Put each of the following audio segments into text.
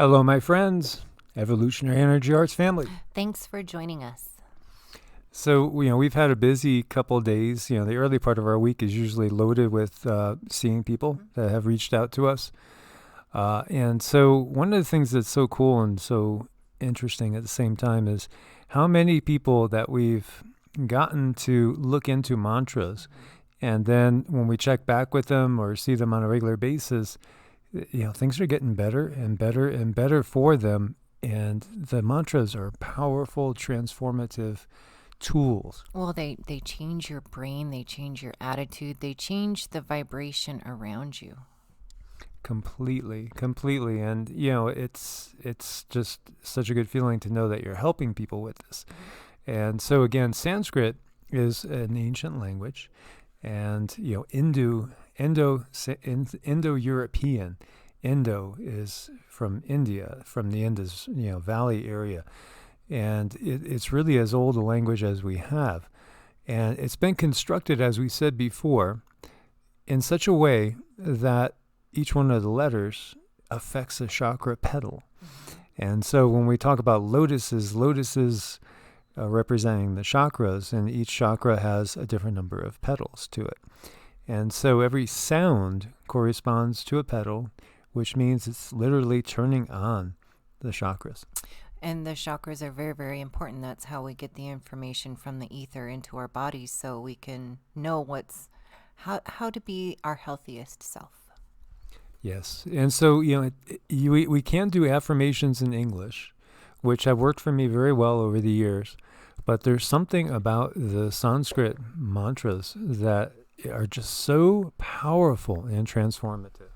Hello, my friends, Evolutionary Energy Arts family. Thanks for joining us. So, we've had a busy couple of days. The early part of our week is usually loaded with seeing people that have reached out to us. And so one of the things that's so cool and so interesting at the same time is how many people that we've gotten to look into mantras. And then when we check back with them or see them on a regular basis, things are getting better and better and better for them. And the mantras are powerful, transformative tools. Well, they change your brain, they change your attitude, they change the vibration around you. Completely. And, it's just such a good feeling to know that you're helping people with this. And so, again, Sanskrit is an ancient language. And, Indo-European. Indo is from India, from the Indus, Valley area. And it's really as old a language as we have. And it's been constructed, as we said before, in such a way that each one of the letters affects a chakra petal. And so when we talk about lotuses representing the chakras, and each chakra has a different number of petals to it. And so every sound corresponds to a petal, which means it's literally turning on the chakras. And the chakras are very, very important. That's how we get the information from the ether into our bodies, so we can know how to be our healthiest self. Yes. And so, we can do affirmations in English, which have worked for me very well over the years. But there's something about the Sanskrit mantras that are just so powerful and transformative.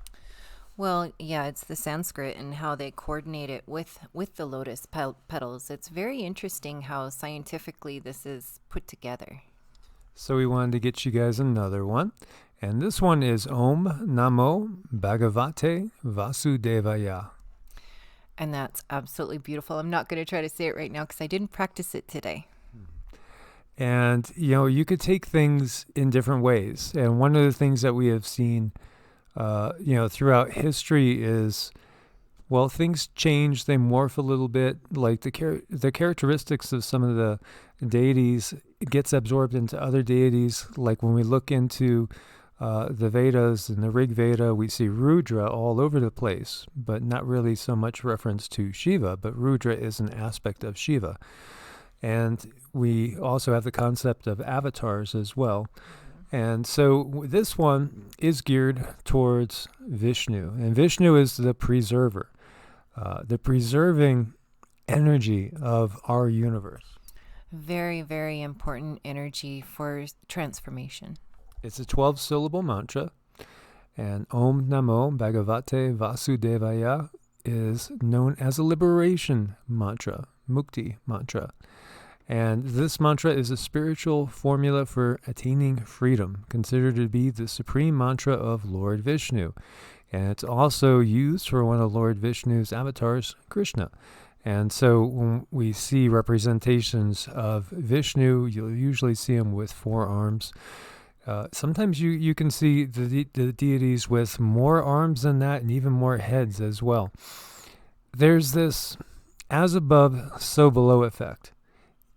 Well, yeah, it's the Sanskrit and how they coordinate it with the lotus petals. It's very interesting how scientifically this is put together. So we wanted to get you guys another one. And this one is Om Namo Bhagavate Vasudevaya. And that's absolutely beautiful. I'm not going to try to say it right now because I didn't practice it today. And, you could take things in different ways. And one of the things that we have seen throughout history is, things change, they morph a little bit, like the characteristics of some of the deities gets absorbed into other deities. Like when we look into the Vedas and the Rig Veda, we see Rudra all over the place, but not really so much reference to Shiva, but Rudra is an aspect of Shiva. And we also have the concept of avatars as well. And so this one is geared towards Vishnu. And Vishnu is the preserver, the preserving energy of our universe. Very, very important energy for transformation. It's a 12-syllable mantra. And Om Namo Bhagavate Vasudevaya is known as a liberation mantra, Mukti mantra. And this mantra is a spiritual formula for attaining freedom, considered to be the supreme mantra of Lord Vishnu. And it's also used for one of Lord Vishnu's avatars, Krishna. And so when we see representations of Vishnu, you'll usually see him with 4 arms. Sometimes you can see the deities with more arms than that and even more heads as well. There's this as above, so below effect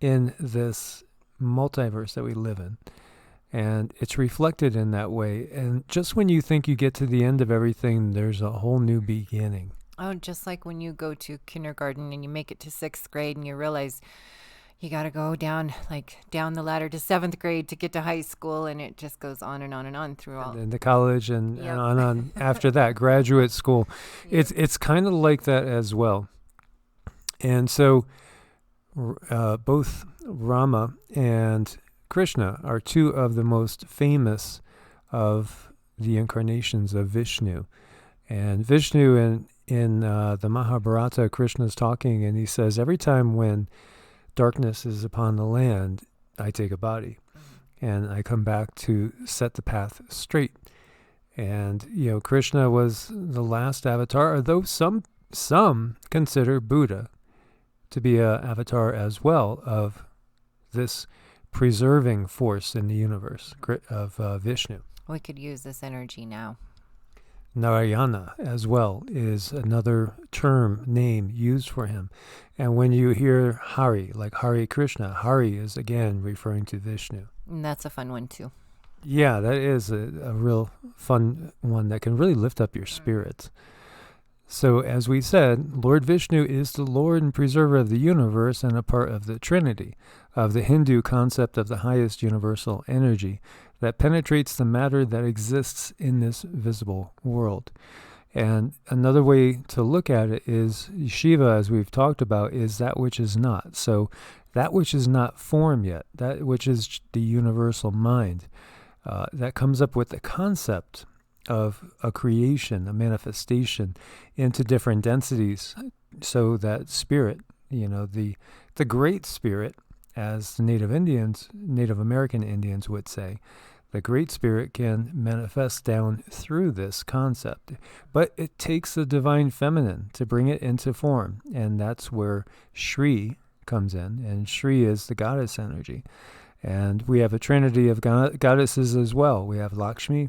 in this multiverse that we live in. And it's reflected in that way. And just when you think you get to the end of everything, there's a whole new beginning. Oh, just like when you go to kindergarten and you make it to 6th grade and you realize you got to go down the ladder to 7th grade to get to high school, and it just goes on and on and on through all. And then to college and on after that, graduate school. Yep. It's kind of like that as well. And so both Rama and Krishna are 2 of the most famous of the incarnations of Vishnu. And Vishnu in the Mahabharata, Krishna's talking, and he says, every time when darkness is upon the land, I take a body, and I come back to set the path straight. And, Krishna was the last avatar, although some consider Buddha to be an avatar as well of this preserving force in the universe of Vishnu. We could use this energy now. Narayana as well is another term, name used for him. And when you hear Hari, like Hare Krishna, Hari is again referring to Vishnu. And that's a fun one too. Yeah, that is a real fun one that can really lift up your spirits. So as we said, Lord Vishnu is the Lord and preserver of the universe and a part of the Trinity, of the Hindu concept of the highest universal energy that penetrates the matter that exists in this visible world. And another way to look at it is Shiva, as we've talked about, is that which is not. So that which is not form yet, that which is the universal mind, that comes up with the concept of a creation, a manifestation into different densities, so that spirit, the great spirit, as the Native American Indians would say, the great spirit can manifest down through this concept. But it takes the divine feminine to bring it into form, and that's where Shri comes in, and Shri is the goddess energy. And we have a trinity of goddesses as well. We have Lakshmi,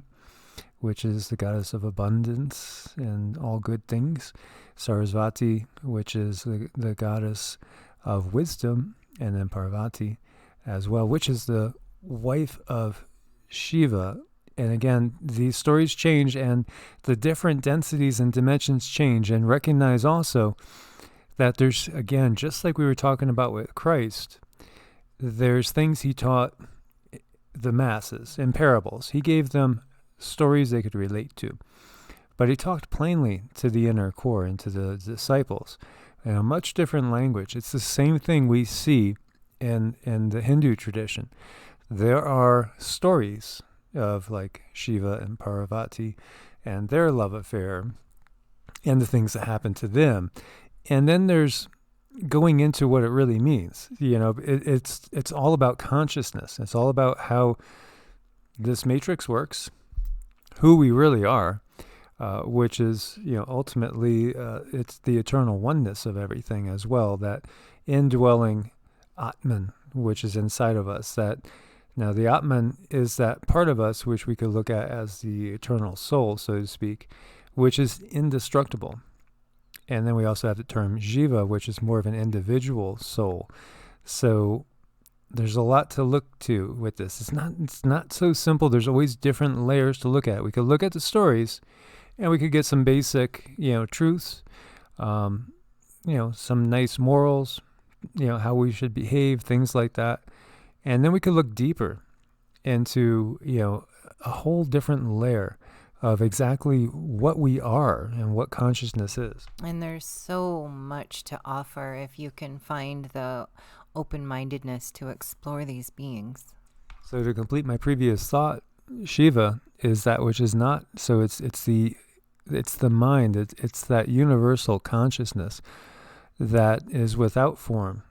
which is the goddess of abundance and all good things. Sarasvati, which is the goddess of wisdom. And then Parvati as well, which is the wife of Shiva. And again, these stories change and the different densities and dimensions change. And recognize also that there's, again, just like we were talking about with Christ, there's things he taught the masses in parables. He gave them stories they could relate to. But he talked plainly to the inner core and to the disciples in a much different language. It's the same thing we see in the Hindu tradition. There are stories of like Shiva and Parvati and their love affair and the things that happen to them. And then there's going into what it really means. It's all about consciousness. It's all about how this matrix works, who we really are, which is, ultimately, it's the eternal oneness of everything as well, that indwelling Atman, which is inside of us. Now the Atman is that part of us which we could look at as the eternal soul, so to speak, which is indestructible. And then we also have the term Jiva, which is more of an individual soul. So there's a lot to look to with this. It's not so simple. There's always different layers to look at. We could look at the stories, and we could get some basic, truths, some nice morals, how we should behave, things like that. And then we could look deeper into, a whole different layer of exactly what we are and what consciousness is. And there's so much to offer if you can find the open-mindedness to explore these beings. So to complete my previous thought, Shiva is that which is not. So it's the mind. It's that universal consciousness that is without form.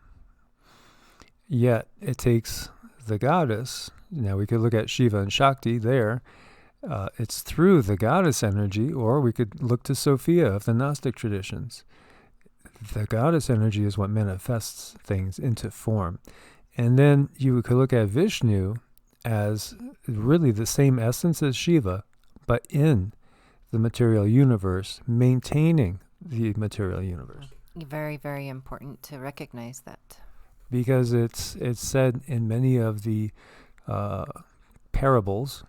Yet it takes the goddess. Now we could look at Shiva and Shakti there. It's through the goddess energy, or we could look to Sophia of the Gnostic traditions. The goddess energy is what manifests things into form. And then you could look at Vishnu as really the same essence as Shiva, but in the material universe, maintaining the material universe. Very, very important to recognize that. Because it's said in many of the parables,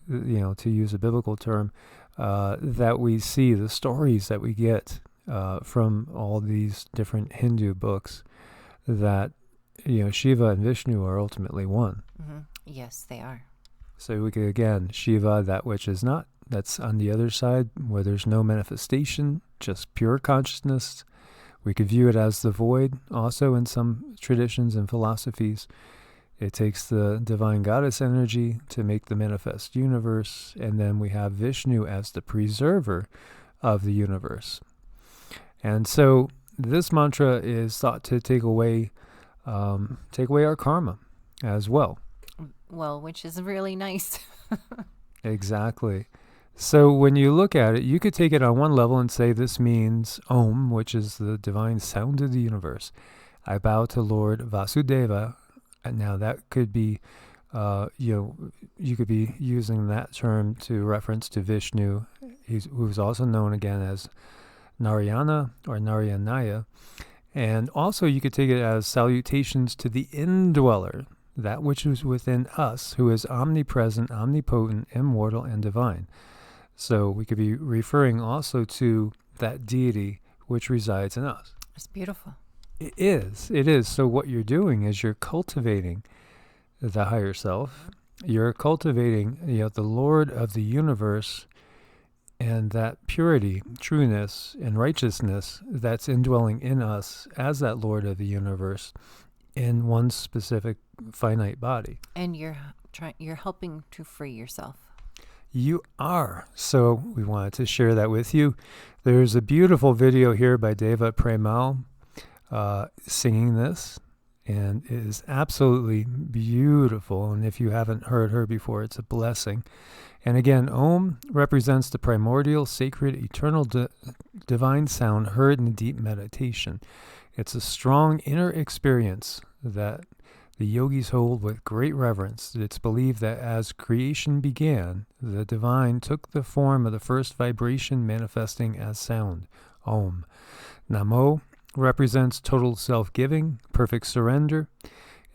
to use a biblical term, that we see, the stories that we get from all these different Hindu books, that Shiva and Vishnu are ultimately one. Mm-hmm. Yes, they are. So we could, again, Shiva, that which is not, that's on the other side, where there's no manifestation, just pure consciousness. We could view it as the void also in some traditions and philosophies. It takes the divine goddess energy to make the manifest universe, and then we have Vishnu as the preserver of the universe. And so this mantra is thought to take away our karma as well. Well, which is really nice. Exactly. So when you look at it, you could take it on one level and say this means Om, which is the divine sound of the universe. I bow to Lord Vasudeva. And now that could be, you could be using that term to reference to Vishnu, who's also known again as Narayana or Narayanaya. And also you could take it as salutations to the indweller, that which is within us, who is omnipresent, omnipotent, immortal, and divine. So we could be referring also to that deity which resides in us. It's beautiful. It is. It is. So what you're doing is you're cultivating the higher self. You're cultivating, the Lord of the universe, and that purity, trueness, and righteousness that's indwelling in us as that Lord of the universe in one specific finite body. And you're helping to free yourself. You are. So we wanted to share that with you. There's a beautiful video here by Deva Premal singing this, and it is absolutely beautiful. And if you haven't heard her before, it's a blessing. And again, Om represents the primordial, sacred, eternal, divine sound heard in deep meditation. It's a strong inner experience that the yogis hold with great reverence. It's believed that as creation began, the divine took the form of the first vibration manifesting as sound, Om. Namo represents total self-giving, perfect surrender,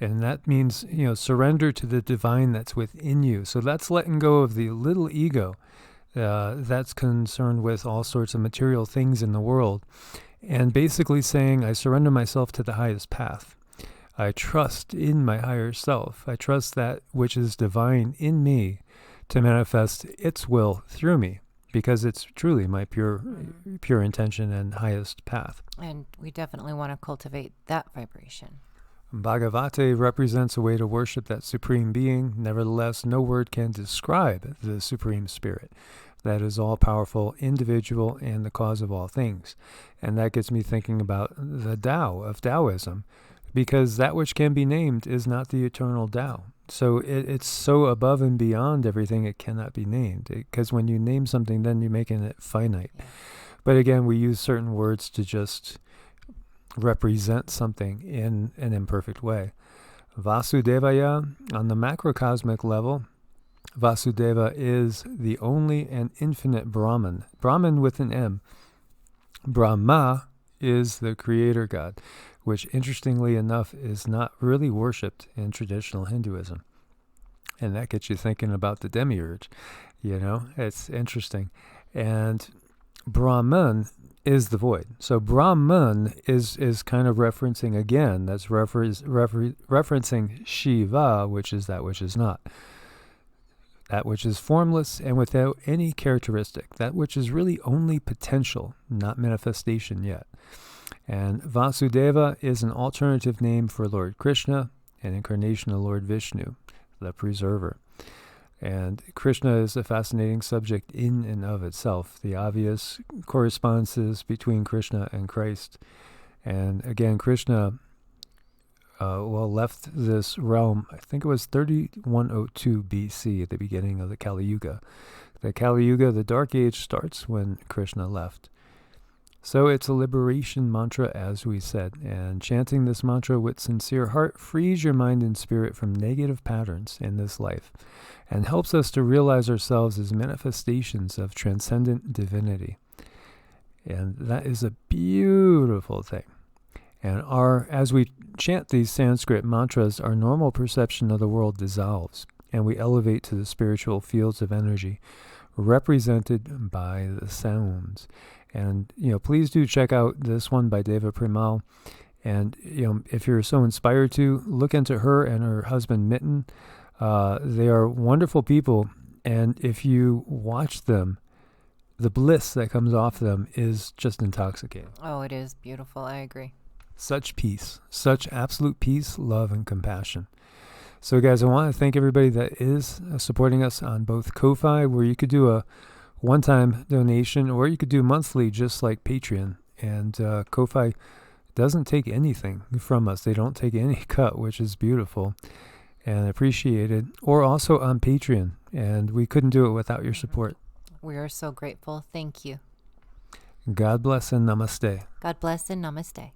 and that means, surrender to the divine that's within you. So that's letting go of the little ego that's concerned with all sorts of material things in the world, and basically saying, I surrender myself to the highest path. I trust in my higher self. I trust that which is divine in me to manifest its will through me, because it's truly my pure intention and highest path. And we definitely want to cultivate that vibration. Bhagavate represents a way to worship that supreme being. Nevertheless, no word can describe the supreme spirit that is all-powerful, individual, and the cause of all things. And that gets me thinking about the Tao of Taoism, because that which can be named is not the eternal Tao. So it's so above and beyond everything it cannot be named. Because when you name something, then you're making it finite. But again, we use certain words to just represent something in an imperfect way. Vasudevaya, on the macrocosmic level, Vasudeva is the only and infinite Brahman. Brahman with an M. Brahma is the creator God, which interestingly enough is not really worshipped in traditional Hinduism. And that gets you thinking about the demiurge. It's interesting. And Brahman is the void. So Brahman is kind of referencing, again, that's referencing Shiva, which is that which is not. That which is formless and without any characteristic. That which is really only potential, not manifestation yet. And Vasudeva is an alternative name for Lord Krishna, an incarnation of Lord Vishnu, the preserver. And Krishna is a fascinating subject in and of itself. The obvious correspondences between Krishna and Christ. And again, Krishna left this realm, I think it was 3102 BC, at the beginning of the Kali Yuga. The Kali Yuga, the Dark Age, starts when Krishna left. So it's a liberation mantra, as we said, and chanting this mantra with sincere heart frees your mind and spirit from negative patterns in this life and helps us to realize ourselves as manifestations of transcendent divinity. And that is a beautiful thing. And as we chant these Sanskrit mantras, our normal perception of the world dissolves, and we elevate to the spiritual fields of energy represented by the sounds. And, please do check out this one by Deva Premal. And, if you're so inspired to, look into her and her husband, Mitten. They are wonderful people. And if you watch them, the bliss that comes off them is just intoxicating. Oh, it is beautiful. I agree. Such peace, such absolute peace, love, and compassion. So, guys, I want to thank everybody that is supporting us on both Ko-Fi, where you could do a one-time donation, or you could do monthly, just like Patreon. And Ko-Fi doesn't take anything from us. They don't take any cut, which is beautiful and appreciated. Or also on Patreon, and we couldn't do it without your support. We are so grateful. Thank you. God bless and namaste. God bless and namaste.